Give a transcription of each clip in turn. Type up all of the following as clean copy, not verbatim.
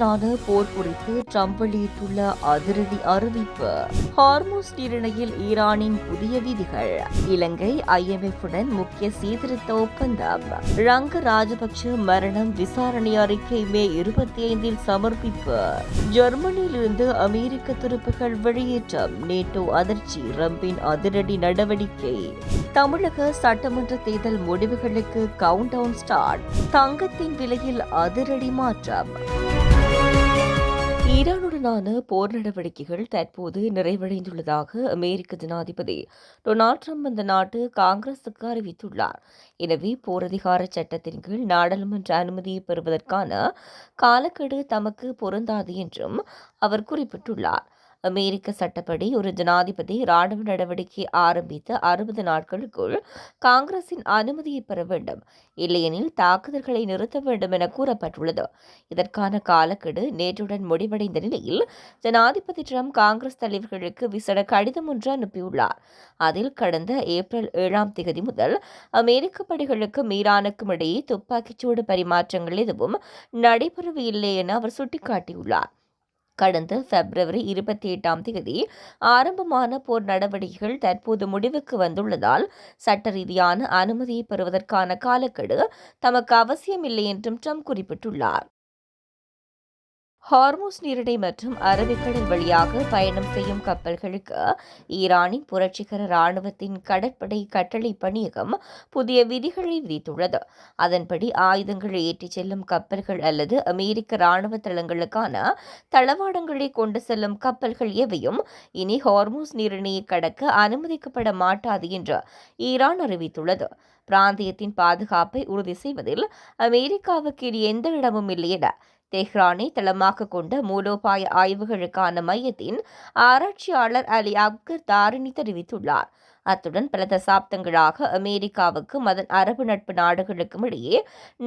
ஈரானுடனான போர் குறித்து ட்ரம்ப் வெளியிட்டுள்ள அதிரடி அறிவிப்பு. ஹார்முஸ் நீரிணையில் ஈரானின் புதிய விதிகள். இலங்கை IMF-உடன் முக்கிய சீர்திருத்த ஒப்பந்தம். ரங்க ராஜபக்ஷ மரணம் விசாரணை அறிக்கை மே 25 சமர்ப்பிப்பு. ஜெர்மனியிலிருந்து அமெரிக்க துருப்புகள் வெளியேற்றம். நேட்டோ அதிர்ச்சி. ட்ரம்பின் அதிரடி நடவடிக்கை. தமிழக சட்டமன்ற தேர்தல் முடிவுகளுக்கு கவுண்ட் டவுன் ஸ்டார்ட். தங்கத்தின் விலையில் அதிரடி மாற்றம். ஈரானுடனான போர் நடவடிக்கைகள் தற்போது நிறைவடைந்துள்ளதாக அமெரிக்க ஜனாதிபதி டொனால்ட் ட்ரம்ப் அந்த நாட்டு காங்கிரசுக்கு அறிவித்துள்ளார். எனவே போரதிகார சட்டத்தின் கீழ் நாடாளுமன்ற அனுமதியை பெறுவதற்கான காலக்கெடு தமக்கு பொருந்தாது என்றும் அவர் குறிப்பிட்டுள்ளார். அமெரிக்க சட்டப்படி ஒரு ஜனாதிபதி ராணுவ நடவடிக்கை ஆரம்பித்த 60 நாட்களுக்குள் காங்கிரசின் அனுமதியை பெற வேண்டும், இல்லையெனில் தாக்குதல்களை நிறுத்த வேண்டும் என கூறப்பட்டுள்ளது. இதற்கான காலக்கெடு நேற்றுடன் முடிவடைந்த நிலையில் ஜனாதிபதி ட்ரம்ப் காங்கிரஸ் தலைவர்களுக்கு விசேட கடிதம் ஒன்று அனுப்பியுள்ளார். அதில் கடந்த ஏப்ரல் 7 முதல் அமெரிக்க படைகளுக்கும் ஈரானுக்கும் இடையே துப்பாக்கிச்சூடு பரிமாற்றங்கள் எதுவும் நடைபெறவில்லை என அவர் சுட்டிக்காட்டியுள்ளார். கடந்த பிப்ரவரி 28 ஆரம்பமான போர் நடவடிக்கைகள் தற்போது முடிவுக்கு வந்துள்ளதால் சட்ட ரீதியான அனுமதியை பெறுவதற்கான காலக்கெடு தமக்கு அவசியமில்லை என்றும் ட்ரம்ப் குறிப்பிட்டுள்ளார். ஹார்முஸ் நீரிணை மற்றும் அரபிக்கடல் வழியாக பயணம் செய்யும் கப்பல்களுக்கு ஈரானின் புரட்சிகர ராணுவத்தின் கடற்படை கட்டளை பணியகம் புதிய விதிகளை விதித்துள்ளது. அதன்படி ஆயுதங்களை ஏற்றிச் செல்லும் கப்பல்கள் அல்லது அமெரிக்க ராணுவ தளங்களுக்கான தளவாடங்களை கொண்டு செல்லும் கப்பல்கள் எவையும் இனி ஹார்முஸ் நீரிணையை கடக்க அனுமதிக்கப்பட மாட்டாது என்று ஈரான் அறிவித்துள்ளது. பிராந்தியத்தின் பாதுகாப்பை உறுதி செய்வதில் அமெரிக்காவுக்கு இனி எந்த இடமும் இல்லை என தெஹ்ரானை தளமாக கொண்ட மூலோபாய ஆய்வுகளுக்கான மையத்தின் ஆராய்ச்சியாளர் அலி அக்பர் தாரினி தெரிவித்துள்ளார். அத்துடன் பல தசாப்தங்களாக அமெரிக்காவுக்கும் அதன் அரபு நட்பு நாடுகளுக்கும் இடையே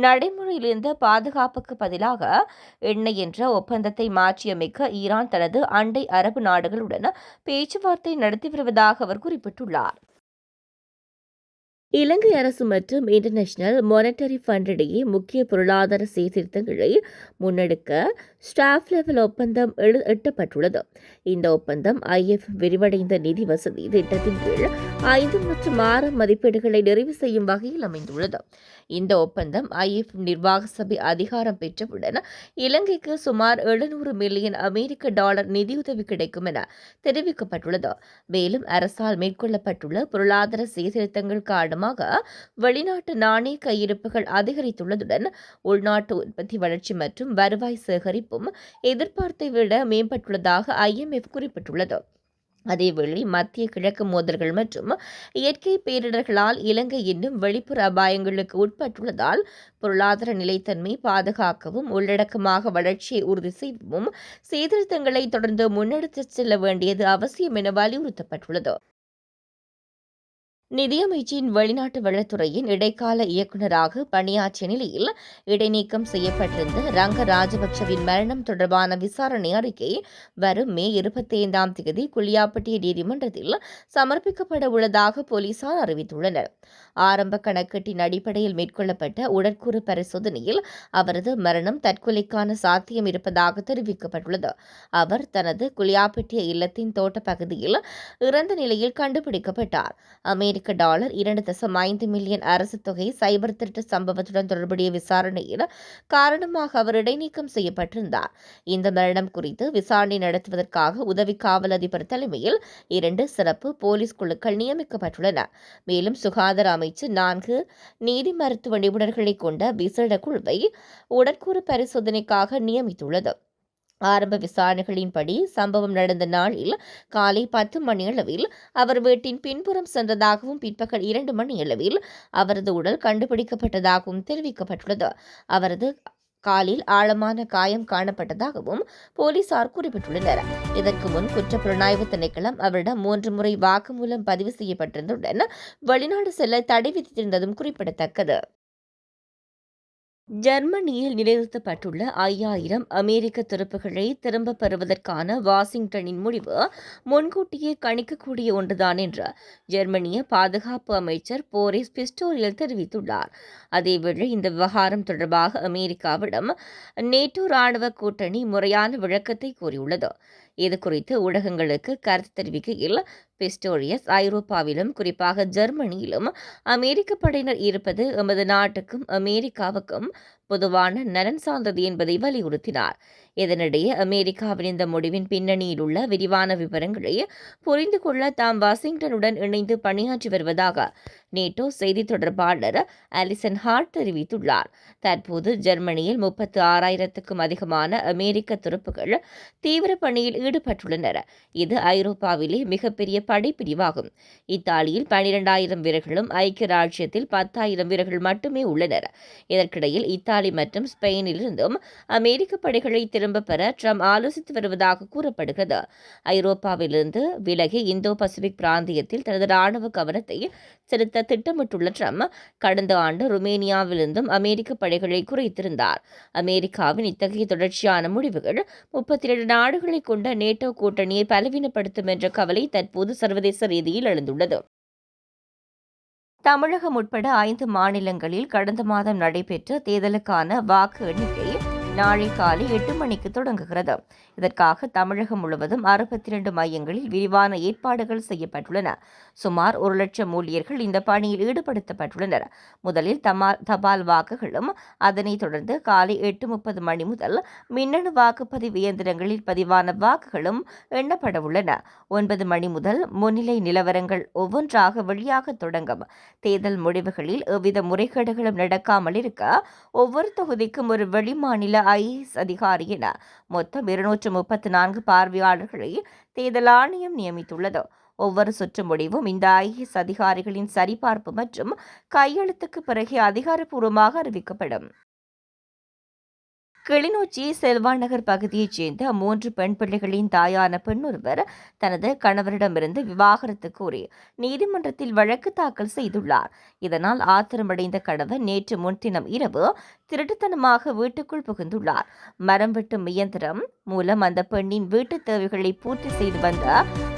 நடைமுறையில் இருந்த பாதுகாப்புக்கு பதிலாக எண்ணெய் என்ற ஒப்பந்தத்தை மாற்றியமைக்க ஈரான் தனது அண்டை அரபு நாடுகளுடன் பேச்சுவார்த்தை நடத்தி வருவதாக அவர் குறிப்பிட்டுள்ளார். இலங்கை அரசு மற்றும் இன்டர்நேஷனல் மானிட்டரி ஃபண்ட் இடையே முக்கிய பொருளாதார சீர்திருத்தங்களை முன்னெடுக்க ஸ்டாஃப் லெவல் ஒப்பந்தம் எட்டப்பட்டுள்ளது. இந்த ஒப்பந்தம் IF விரிவடைந்த நிதி வசதி திட்டத்தின் கீழ் 5 மற்றும் 6 மதிப்பீடுகளை நிறைவு செய்யும் வகையில் அமைந்துள்ளது. இந்த ஒப்பந்தம் IF நிர்வாக சபை அதிகாரம் பெற்றவுடன் இலங்கைக்கு சுமார் $700 மில்லியன் அமெரிக்க நிதியுதவி கிடைக்கும் என தெரிவிக்கப்பட்டுள்ளது. மேலும் அரசால் மேற்கொள்ளப்பட்டுள்ள பொருளாதார சீர்திருத்தங்கள் காரணமாக வெளிநாட்டு நாணய கையிருப்புகள் அதிகரித்துள்ளதுடன் உள்நாட்டு உற்பத்தி வளர்ச்சி மற்றும் வருவாய் சேகரிப்பும் எதிர்பார்த்தை விட மேம்பட்டுள்ளதாக IMF குறிப்பிட்டுள்ளது. அதேவேளை மத்திய கிழக்கு மோதல்கள் மற்றும் இயற்கை பேரிடர்களால் இலங்கை இன்னும் வெளிப்புற அபாயங்களுக்கு உட்பட்டுள்ளதால் பொருளாதார நிலைத்தன்மை பாதுகாக்கவும் உள்ளடக்கமாக வளர்ச்சியை உறுதி செய்யவும் சீர்திருத்தங்களை தொடர்ந்து முன்னெடுத்துச் செல்ல வேண்டியது அவசியம் என வலியுறுத்தப்பட்டுள்ளது. நிதியமைச்சின் வெளிநாட்டு வளத்துறையின் இடைக்கால இயக்குநராக பணியாற்றிய நிலையில் இடைநீக்கம் செய்யப்பட்டிருந்த ரங்க ராஜபக்ஷவின் மரணம் தொடர்பான விசாரணை அறிக்கை வரும் மே 25 குளியாப்பட்டிய நீதிமன்றத்தில் சமர்ப்பிக்கப்பட உள்ளதாக போலீசார் அறிவித்துள்ளனர். ஆரம்ப கணக்கீட்டின் அடிப்படையில் மேற்கொள்ளப்பட்ட உடற்கூறு பரிசோதனையில் அவரது மரணம் தற்கொலைக்கான சாத்தியம் இருப்பதாக தெரிவிக்கப்பட்டுள்ளது. அவர் தனது குளியாப்பட்டிய இல்லத்தின் தோட்ட பகுதியில் இறந்த நிலையில் கண்டுபிடிக்கப்பட்டார். $2.5 மில்லியன் அரசு தொகை சைபர் திருட்டு சம்பவத்துடன் தொடர்புடைய விசாரணையில் காரணமாக அவர் இடைநீக்கம் செய்யப்பட்டிருந்தார். இந்த மரணம் குறித்து விசாரணை நடத்துவதற்காக உதவி காவல் அதிபர் தலைமையில் 2 சிறப்பு போலீஸ் குழுக்கள் நியமிக்கப்பட்டுள்ளன. மேலும் சுகாதார அமைச்சு 4 நீதி மருத்துவ நிபுணர்களை கொண்ட விசேட குழுவை உடற்கூறு பரிசோதனைக்காக நியமித்துள்ளது. ஆரம்ப விசாரணைகளின்படி சம்பவம் நடந்த நாளில் காலை 10 மணியளவில் அவர் வீட்டின் பின்புறம் சென்றதாகவும் பிற்பகல் 2 மணியளவில் அவரது உடல் கண்டுபிடிக்கப்பட்டதாகவும் தெரிவிக்கப்பட்டுள்ளது. அவரது காலில் ஆழமான காயம் காணப்பட்டதாகவும் போலீசார் குறிப்பிட்டுள்ளனர். இதற்கு முன் குற்றப்புலனாய்வு திணைக்களம் அவரிடம் 3 முறை வாக்குமூலம் பதிவு செய்யப்பட்டிருந்ததுடன் வெளிநாடு செல்ல தடை விதித்திருந்ததும் குறிப்பிடத்தக்கது. ஜெர்மனியில் நிலைநிறுத்தப்பட்டுள்ள 5,000 அமெரிக்க துருப்புகளை திரும்பப் பெறுவதற்கான வாஷிங்டனின் முடிவு முன்கூட்டியே கணிக்கக்கூடிய ஒன்றுதான் என்று ஜெர்மனிய பாதுகாப்பு அமைச்சர் போரிஸ் பிஸ்டோரியல் தெரிவித்துள்ளார். அதேவேளை இந்த விவகாரம் தொடர்பாக அமெரிக்காவிடம் நேட்டோ ராணுவ கூட்டணி முறையான விளக்கத்தை கோரியுள்ளது. இதுகுறித்து ஊடகங்களுக்கு கருத்து தெரிவிக்கையில் பிஸ்டோரியஸ், ஐரோப்பாவிலும் குறிப்பாக ஜெர்மனியிலும் அமெரிக்க படையினர் இருப்பது எமது நாட்டுக்கும் அமெரிக்காவுக்கும் பொதுவான நலன் சார்ந்தது என்பதை வலியுறுத்தினார். இதனிடையே அமெரிக்காவின் இந்த முடிவின் பின்னணியில் உள்ள விரிவான விவரங்களை புரிந்து கொள்ள தாம் வாஷிங்டனுடன் இணைந்து பணியாற்றி வருவதாக நேட்டோ செய்தி தொடர்பாளர் அலிசன் ஹார்ட் தெரிவித்துள்ளார். தற்போது ஜெர்மனியில் 36,000க்கும் அதிகமான அமெரிக்க துருப்புகள் தீவிர பணியில் ஈடுபட்டுள்ளனர். இது ஐரோப்பாவிலே மிகப்பெரிய படைப்பிரிவாகும். இத்தாலியில் 12,000 வீரர்களும் ஐக்கிய ராஜ்யத்தில் 10,000 வீரர்கள் மட்டுமே உள்ளனர். இதற்கிடையில் இத்தாலி மற்றும் ஸ்பெயினிலிருந்தும் அமெரிக்க படைகளை திரும்பப் பெற ட்ரம்ப் ஆலோசித்து வருவதாக கூறப்படுகிறது. ஐரோப்பாவிலிருந்து விலகி இந்தோ பசிபிக் பிராந்தியத்தில் தனது ராணுவ கவனத்தை செலுத்த திட்டமிட்டுள்ள ட்ரம்ப் கடந்த ஆண்டு ருமேனியாவிலிருந்தும் அமெரிக்க படைகளை குறைத்திருந்தார். அமெரிக்காவின் இத்தகைய தொடர்ச்சியான முடிவுகள் 32 நாடுகளை கொண்ட நேட்டோ கூட்டணியை பலவீனப்படுத்தும் என்ற கவலை தற்போது சர்வதேச ரீதியில் எழுந்துள்ளது. தமிழகம் உட்பட 5 மாநிலங்களில் கடந்த மாதம் நடைபெற்ற தேர்தலுக்கான வாக்கு எண்ணிக்கை நாளை காலை 8 மணிக்கு தொடங்குகிறது. இதற்காக தமிழகம் முழுவதும் 62 மையங்களில் விரிவான ஏற்பாடுகள் செய்யப்பட்டுள்ளன. சுமார் 1,00,000 ஊழியர்கள் இந்த பணியில் ஈடுபடுத்தப்பட்டுள்ளனர். முதலில் தபால் வாக்குகளும் அதனைத் தொடர்ந்து காலை 8:30 மணி முதல் மின்னணு வாக்குப்பதிவு இயந்திரங்களில் பதிவான வாக்குகளும் எண்ணப்பட உள்ளன. 9 மணி முதல் முன்னிலை நிலவரங்கள் ஒவ்வொன்றாக வெளியாக தொடங்கும். தேர்தல் முடிவுகளில் எவ்வித முறைகேடுகளும் நடக்காமல் இருக்க ஒவ்வொரு தொகுதிக்கும் ஒரு வெளிமாநில IAS அதிகாரி என மொத்தம் 234 பார்வையாளர்களை தேர்தல் ஆணையம் நியமித்துள்ளது. ஒவ்வொரு சுற்று முடிவும் இந்த IAS அதிகாரிகளின் சரிபார்ப்பு மற்றும் கையெழுத்துக்கு பிறகு அதிகாரப்பூர்வமாக அறிவிக்கப்படும். கிளிநொச்சி செல்வாநகர் பகுதியைச் சேர்ந்த 3 பெண் பிள்ளைகளின் தாயான பெண்ணொருவர் தனது கணவரிடமிருந்து விவாகரத்து கோரி நீதிமன்றத்தில் வழக்கு தாக்கல் செய்துள்ளார். இதனால் ஆத்திரமடைந்த கணவர் நேற்று முன்தினம் இரவு திருட்டுத்தனமாக வீட்டுக்குள் புகுந்துள்ளார். மரம் வெட்டும் இயந்திரம் மூலம் அந்த பெண்ணின் வீட்டு தேவைகளை பூர்த்தி செய்து வந்த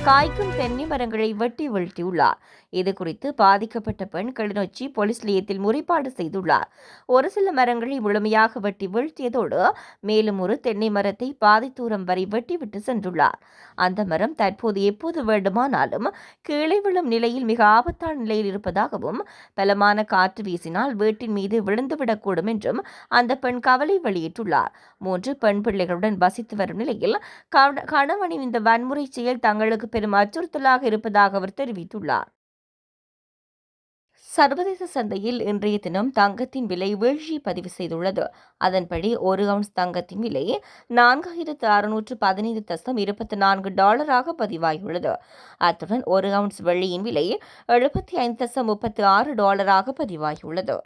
காய்க்கும் தென்னை மரங்களை வெட்டி வீழ்த்தியுள்ளார். இதுகுறித்து பாதிக்கப்பட்ட பெண் கிளிநொச்சி போலீஸ் நிலையத்தில் முறைப்பாடு செய்துள்ளார். ஒரு சில மரங்களை முழுமையாக வெட்டி வீழ்த்தியதோடு மேலும் ஒரு தென்னை மரத்தை பாதி தூரம் வரை வெட்டிவிட்டு சென்றுள்ளார். அந்த மரம் தற்போது எப்போது வேண்டுமானாலும் கீழே விழும் நிலையில் மிக ஆபத்தான நிலையில் இருப்பதாகவும் பலமான காற்று வீசினால் வீட்டின் மீது விழுந்துவிடக்கூடும் என்றும் அந்த பெண் கவலை வெளியிட்டுள்ளார். 3 பெண் பிள்ளைகளுடன் வசித்து வரும் நிலையில் கணவனின் இந்த வன்முறை செயல் தங்களுக்கு பெரும் அச்சுறுத்தலாக இருப்பதாக அவர் தெரிவித்துள்ளார். சர்வதேச சந்தையில் இன்றைய தினம் தங்கத்தின் விலை வீழ்ச்சியை பதிவு செய்துள்ளது. அதன்படி 1 அவுன்ஸ் தங்கத்தின் விலை $4,615.24 பதிவாகியுள்ளது. அத்துடன் 1 அவுன்ஸ் வெள்ளியின் விலை $75.36 பதிவாகியுள்ளது.